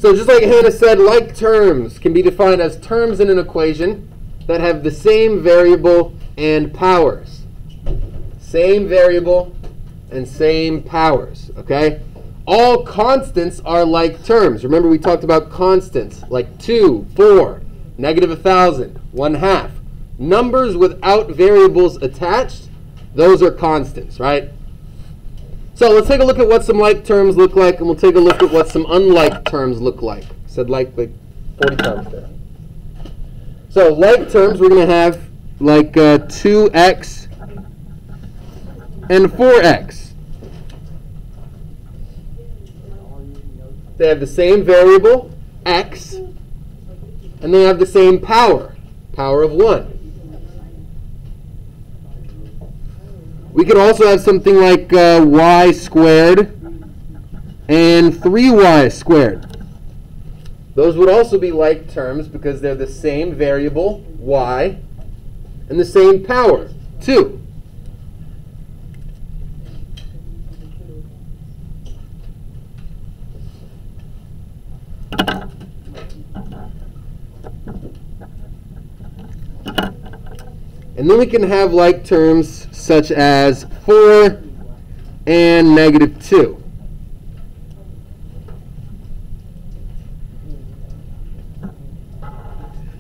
So just like Hannah said, like terms can be defined as terms in an equation that have the same variable and powers. Same variable and same powers, okay? All constants are like terms. Remember we talked about constants like 2, 4, -1,000, 1/2. Numbers without variables attached, those are constants, right? So let's take a look at what some like terms look like, and we'll take a look at what some unlike terms look like. I said like 40 times there. So like terms, we're going to have like 2x and 4x. They have the same variable, x, and they have the same power, power of 1. We could also have something like y squared and 3y squared. Those would also be like terms because they're the same variable, y, and the same power, 2. And then we can have like terms such as 4 and -2.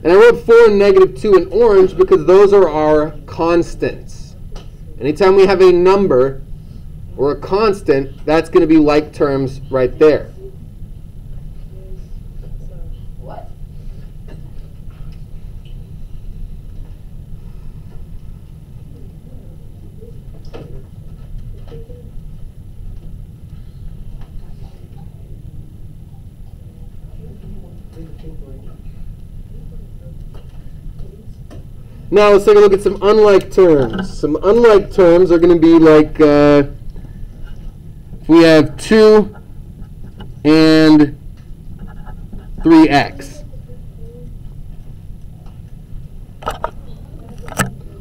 And I wrote 4 and -2 in orange because those are our constants. Anytime we have a number or a constant, that's going to be like terms right there. Now let's take a look at some unlike terms. Some unlike terms are going to be like if we have 2 and 3x.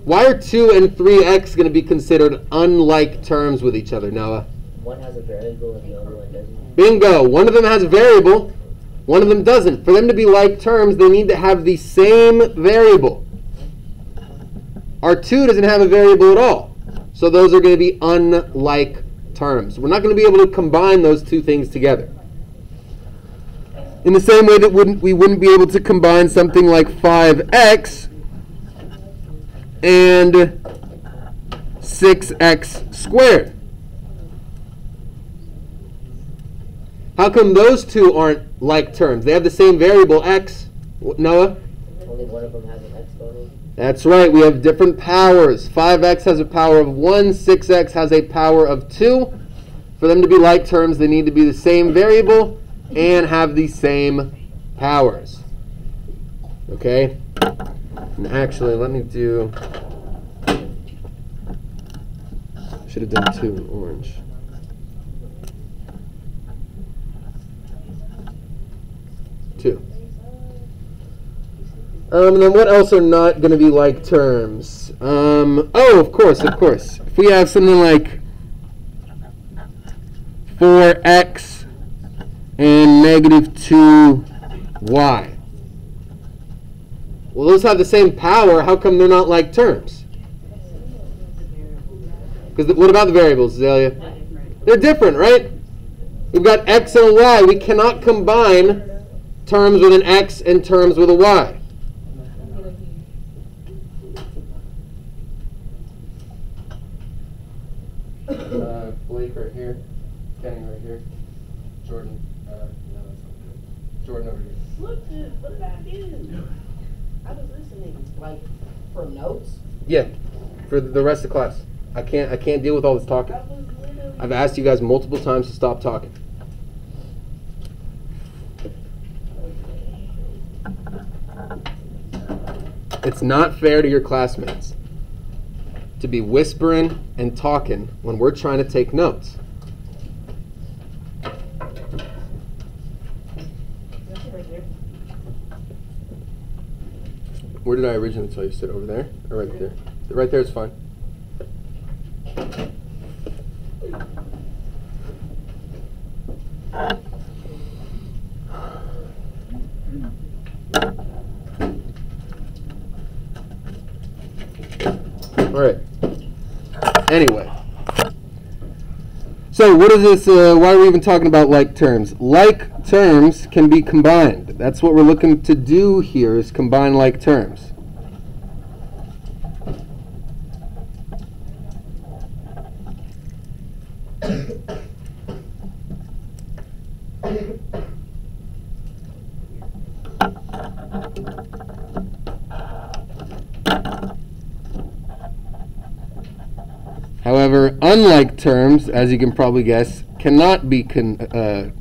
Why are 2 and 3x going to be considered unlike terms with each other, Noah? One has a variable and the other one doesn't. Bingo! One of them has a variable, one of them doesn't. For them to be like terms, they need to have the same variable. Our 2 doesn't have a variable at all. So those are going to be unlike terms. We're not going to be able to combine those two things together. In the same way that we wouldn't be able to combine something like 5x and 6x squared. How come those two aren't like terms? They have the same variable, x. Noah? Only one of them has an exponent. That's right. We have different powers. 5x has a power of 1. 6x has a power of 2. For them to be like terms, they need to be the same variable and have the same powers. Okay? And actually, let me do... should have done 2 in orange. And then what else are not going to be like terms? Oh, of course. If we have something like 4x and -2y. Well, those have the same power. How come they're not like terms? Because what about the variables, Azalea? They're different, right? We've got x and a y. We cannot combine terms with an x and terms with a y. Blake right here, Kenny right here, Jordan, no, that's not good. Jordan over here. What did I do? I was listening, like, for notes. Yeah, for the rest of the class. I can't deal with all this talking. I've asked you guys multiple times to stop talking. It's not fair to your classmates to be whispering and talking when we're trying to take notes. Where did I originally tell you to sit? Over there? Or right there? Right there is fine. Anyway. So what is this, why are we even talking about like terms? Like terms can be combined. That's what we're looking to do here, is combine like terms. However, unlike terms, as you can probably guess, cannot be combined.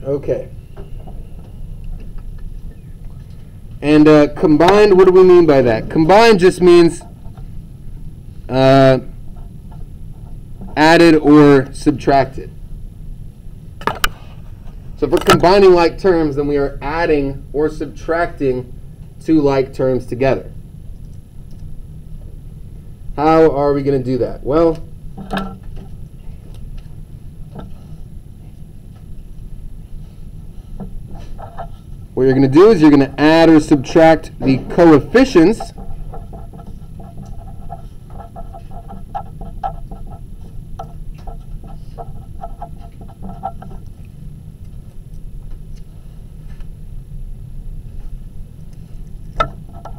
Okay. And combined, what do we mean by that? Combined just means added or subtracted. So if we're combining like terms, then we are adding or subtracting two like terms together. How are we going to do that? Well, what you're going to do is you're going to add or subtract the coefficients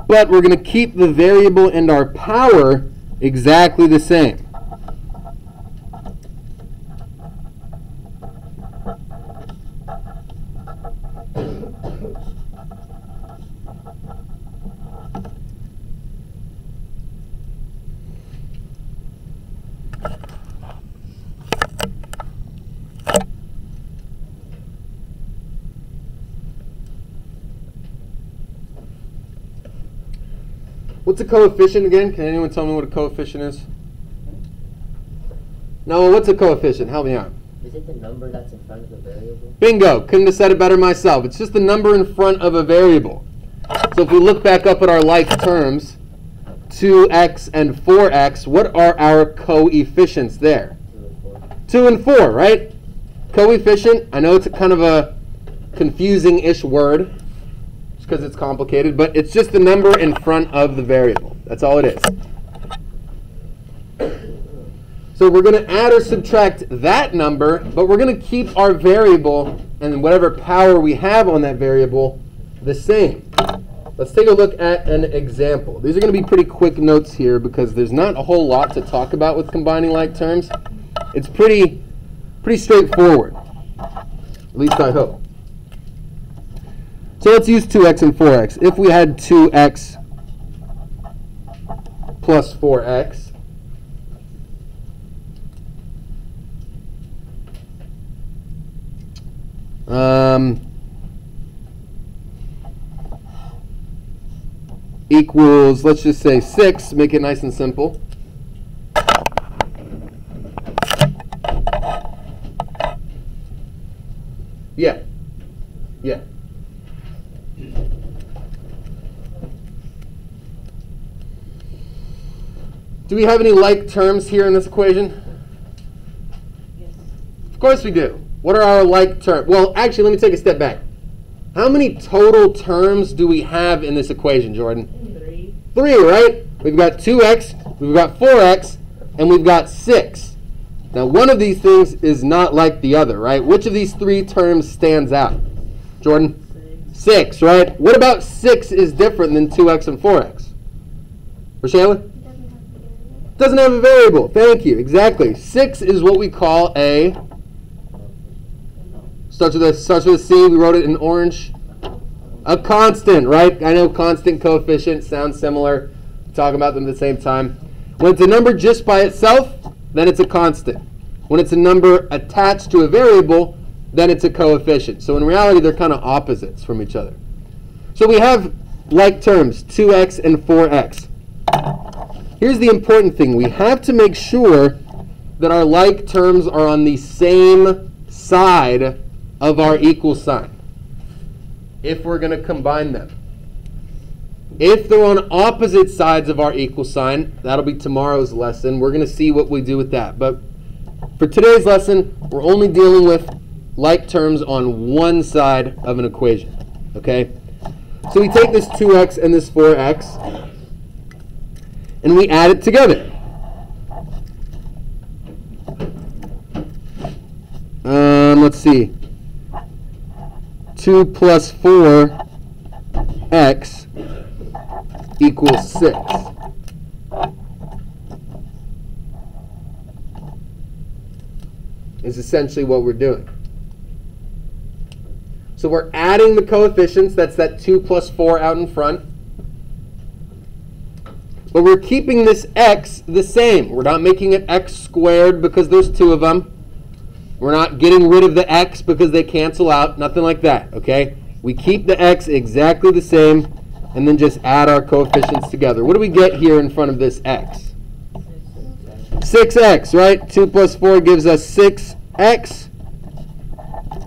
but we're going to keep the variable and our power exactly the same. What's a coefficient again? Can anyone tell me what a coefficient is? No, what's a coefficient? Help me out. Is it the number that's in front of the variable? Bingo. Couldn't have said it better myself. It's just the number in front of a variable. So if we look back up at our like terms, 2x and 4x, what are our coefficients there? 2 and 4, right? Coefficient, I know it's a kind of a confusing-ish word, because it's complicated, but it's just the number in front of the variable. That's all it is. So we're going to add or subtract that number, but we're going to keep our variable and whatever power we have on that variable the same. Let's take a look at an example. These are going to be pretty quick notes here because there's not a whole lot to talk about with combining like terms. It's pretty straightforward, at least I hope. So let's use 2x and 4x. If we had 2x plus 4x, equals, let's just say 6, make it nice and simple. Yeah. Do we have any like terms here in this equation? Yes. Of course we do. What are our like terms? Well, actually, let me take a step back. How many total terms do we have in this equation, Jordan? 3. 3, right? We've got 2x, we've got 4x, and we've got 6. Now, one of these things is not like the other, right? Which of these 3 terms stands out? Jordan? 6, right? What about 6 is different than 2x and 4x? Rochelle? Doesn't have a variable. Thank you. Exactly. 6 is what we call a, starts with a C. We wrote it in orange. A constant, right? I know constant, coefficient sounds similar. Talk about them at the same time. When it's a number just by itself, then it's a constant. When it's a number attached to a variable, then it's a coefficient. So in reality, they're kind of opposites from each other. So we have like terms, 2x and 4x. Here's the important thing. We have to make sure that our like terms are on the same side of our equal sign if we're going to combine them. If they're on opposite sides of our equal sign, that'll be tomorrow's lesson. We're going to see what we do with that. But for today's lesson, we're only dealing with like terms on one side of an equation. Okay? So we take this 2x and this 4x, and we add it together. Let's see. 2 plus 4x equals 6. Is essentially what we're doing. So we're adding the coefficients. That's that 2 plus 4 out in front. But we're keeping this x the same. We're not making it x squared because there's two of them. We're not getting rid of the x because they cancel out. Nothing like that, okay? We keep the x exactly the same and then just add our coefficients together. What do we get here in front of this x? 6x, right? 2 plus 4 gives us 6x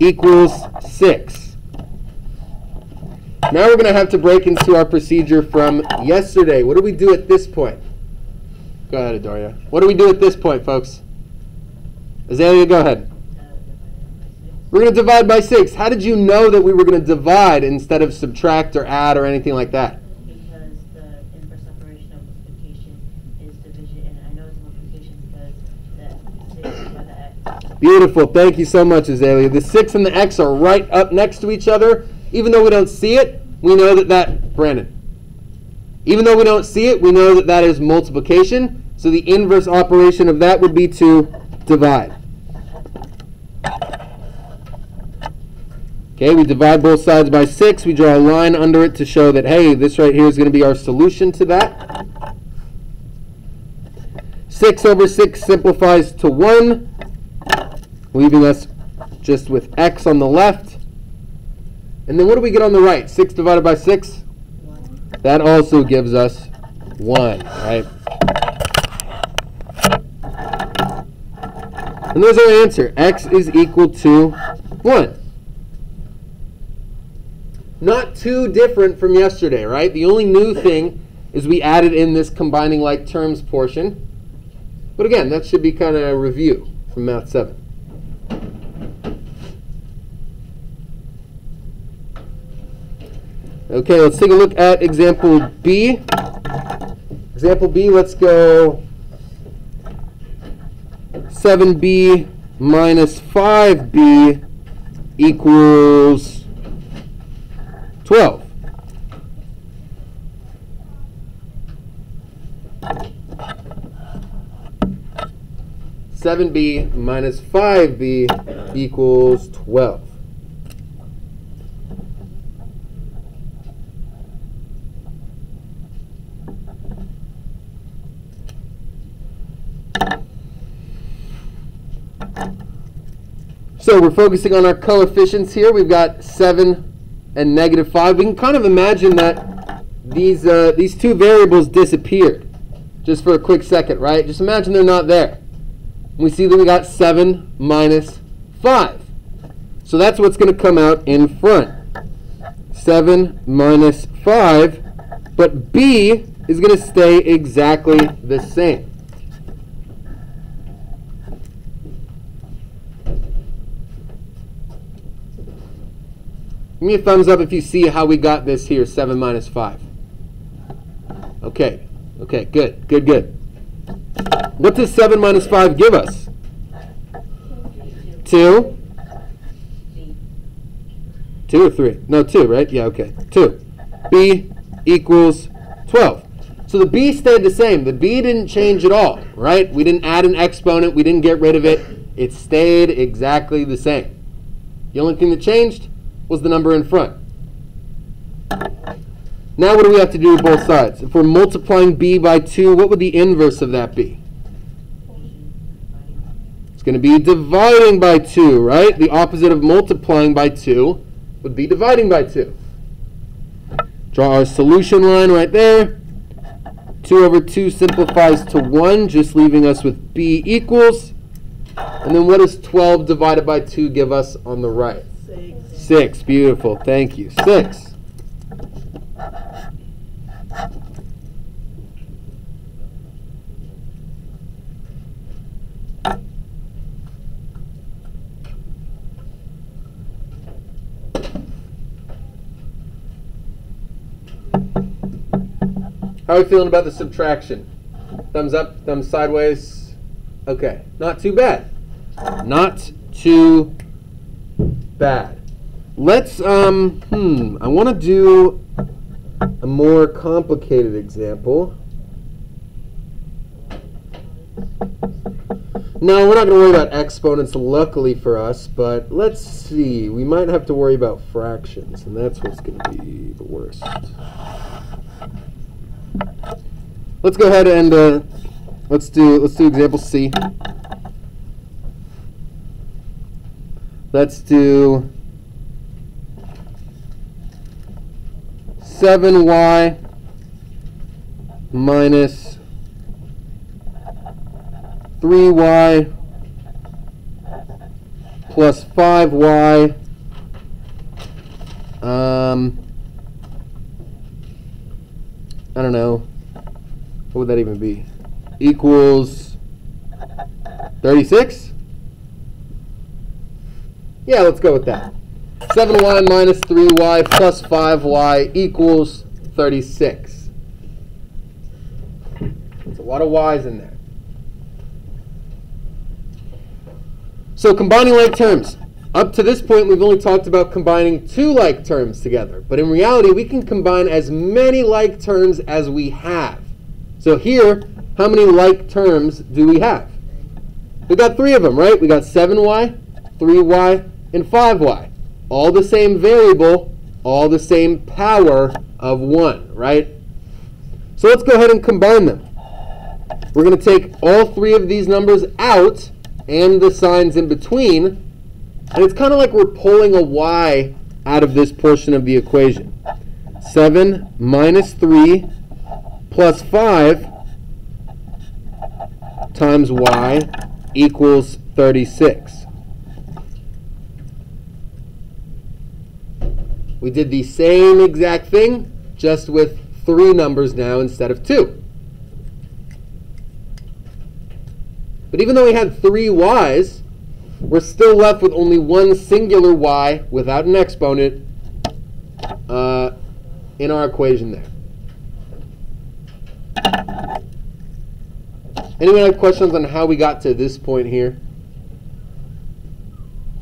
equals 6. Now we're going to have to break into our procedure from yesterday. What do we do at this point? Go ahead, Adoria. What do we do at this point, folks? Azalea, go ahead. We're going to divide by 6. How did you know that we were going to divide instead of subtract or add or anything like that? Because the inverse operation of multiplication is division, and I know it's multiplication because the 6 is by the x. Beautiful. Thank you so much, Azalea. The 6 and the x are right up next to each other. Even though we don't see it, we know that Brandon. Even though we don't see it, we know that that is multiplication. So the inverse operation of that would be to divide. Okay, we divide both sides by 6. We draw a line under it to show that, hey, this right here is going to be our solution to that. 6 over 6 simplifies to 1, leaving us just with x on the left. And then what do we get on the right? 6 divided by 6? 1. That also gives us 1, right? And there's our answer. X is equal to 1. Not too different from yesterday, right? The only new thing is we added in this combining like terms portion. But again, that should be kind of a review from Math 7. Okay, let's take a look at example B. Example B, let's go 7b minus 5b equals 12. Seven b minus 5b equals 12. So we're focusing on our coefficients here. We've got 7 and negative 5. We can kind of imagine that these two variables disappeared just for a quick second, right? Just imagine they're not there. We see that we got 7 minus 5. So that's what's going to come out in front. 7 minus 5. But b is going to stay exactly the same. Give me a thumbs up if you see how we got this here, 7 minus 5. Okay, good, good, good. What does 7 minus 5 give us? 2? 2 or 3? No, 2, right? Yeah, okay, 2. B equals 12. So the b stayed the same. The b didn't change at all, right? We didn't add an exponent. We didn't get rid of it. It stayed exactly the same. The only thing that changed was the number in front. Now what do we have to do with both sides? If we're multiplying b by 2, what would the inverse of that be? It's going to be dividing by 2, right? The opposite of multiplying by 2 would be dividing by 2. Draw our solution line right there. 2 over 2 simplifies to 1, just leaving us with b equals. And then what does 12 divided by 2 give us on the right? 6. Beautiful. Thank you. 6. How are we feeling about the subtraction? Thumbs up, thumbs sideways. Okay, not too bad. Not too bad. Let's, I want to do a more complicated example. No, we're not going to worry about exponents, luckily for us, but let's see. We might have to worry about fractions, and that's what's going to be the worst. Let's go ahead and let's do example C. Let's do 7y minus 3y plus 5y I don't know, what would that even be, equals 36? Yeah, let's go with that. 7y minus 3y plus 5y equals 36. There's a lot of y's in there. So combining like terms. Up to this point, we've only talked about combining two like terms together. But in reality, we can combine as many like terms as we have. So here, how many like terms do we have? We got 3 of them, right? We got 7y, 3y, and 5y. All the same variable, all the same power of 1, right? So let's go ahead and combine them. We're going to take all 3 of these numbers out and the signs in between. And it's kind of like we're pulling a y out of this portion of the equation. 7 minus 3 plus 5 times y equals 36. We did the same exact thing, just with 3 numbers now instead of 2. But even though we had 3 y's, we're still left with only one singular y without an exponent in our equation there. Anyone have questions on how we got to this point here?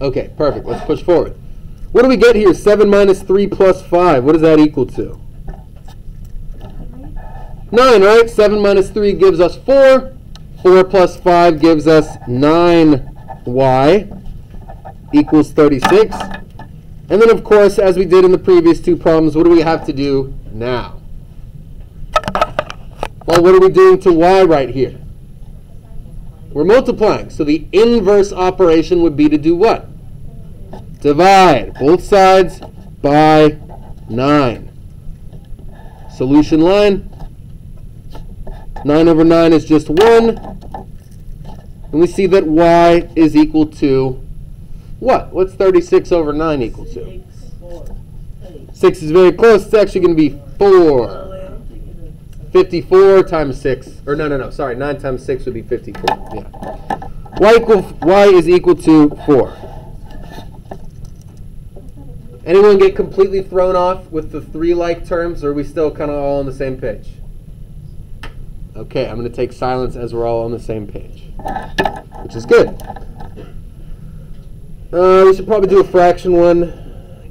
Okay, perfect. Let's push forward. What do we get here? 7 minus 3 plus 5. What does that equal to? 9, right? 7 minus 3 gives us 4. 4 plus 5 gives us 9y equals 36. And then, of course, as we did in the previous 2 problems, what do we have to do now? Well, what are we doing to y right here? We're multiplying. So the inverse operation would be to do what? Divide both sides by 9. Solution line. 9 over 9 is just 1. And we see that y is equal to what? What's 36 over 9 equal to? 6 is very close. It's actually going to be 4. 54 times 6. Or no. Sorry, 9 times 6 would be 54. Yeah. Y is equal to 4. Anyone get completely thrown off with the 3 like terms, or are we still kind of all on the same page? Okay, I'm going to take silence as we're all on the same page, which is good. We should probably do a fraction one.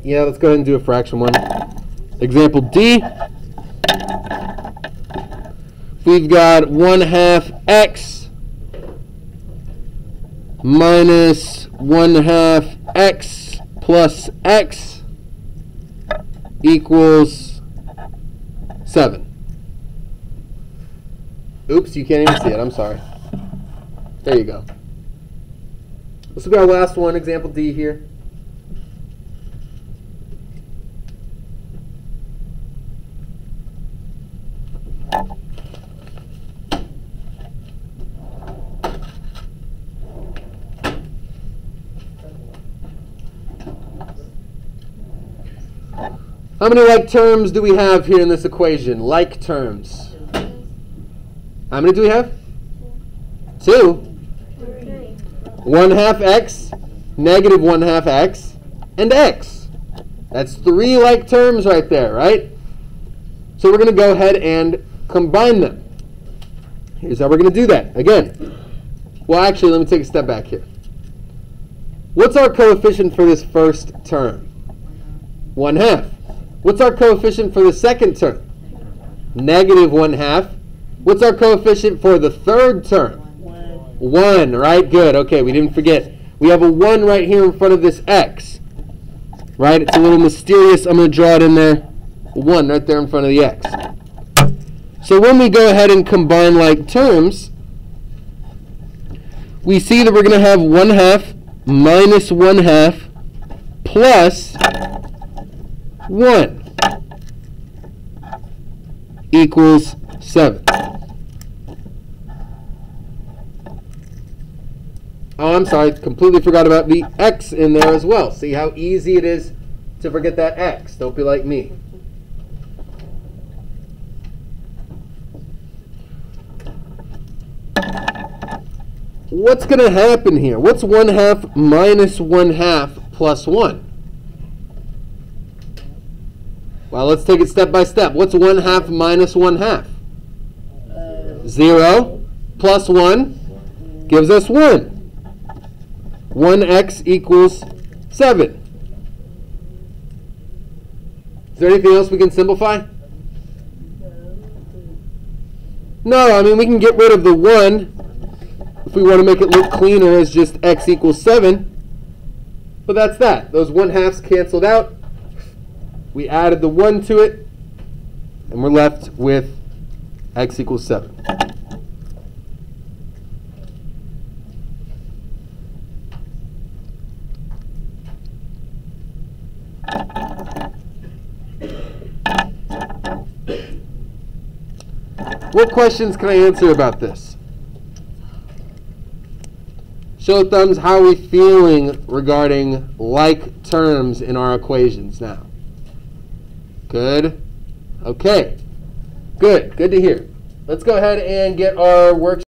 Yeah, let's go ahead and do a fraction one. Example D. We've got 1/2 x minus 1/2 x plus x equals 7. Oops, you can't even see it. I'm sorry. There you go. Let's look at our last one, example D here. How many like terms do we have here in this equation? Like terms. How many do we have? 2. 1/2 x, negative 1/2 x, and x. That's 3 like terms right there, right? So we're going to go ahead and combine them. Here's how we're going to do that. Again, well, actually, let me take a step back here. What's our coefficient for this first term? 1/2. What's our coefficient for the second term? Negative 1/2. What's our coefficient for the third term? 1, right? Good. Okay, we didn't forget. We have a 1 right here in front of this x. Right? It's a little mysterious. I'm going to draw it in there. 1 right there in front of the x. So when we go ahead and combine like terms, we see that we're going to have 1/2 minus 1/2 plus 1 equals 7. Oh, I'm sorry, completely forgot about the x in there as well. See how easy it is to forget that x. Don't be like me. What's going to happen here? What's 1/2 minus 1/2 plus 1? Well, let's take it step by step. What's 1/2 minus 1/2? 0 plus 1 gives us 1. 1x equals 7. Is there anything else we can simplify? No, I mean, we can get rid of the 1 if we want to make it look cleaner as just x equals 7. But that's that. Those 1/2s canceled out. We added the 1 to it, and we're left with x equals 7. What questions can I answer about this? Show of thumbs, how are we feeling regarding like terms in our equations now? Good? Okay. Good. Good to hear. Let's go ahead and get our worksheet.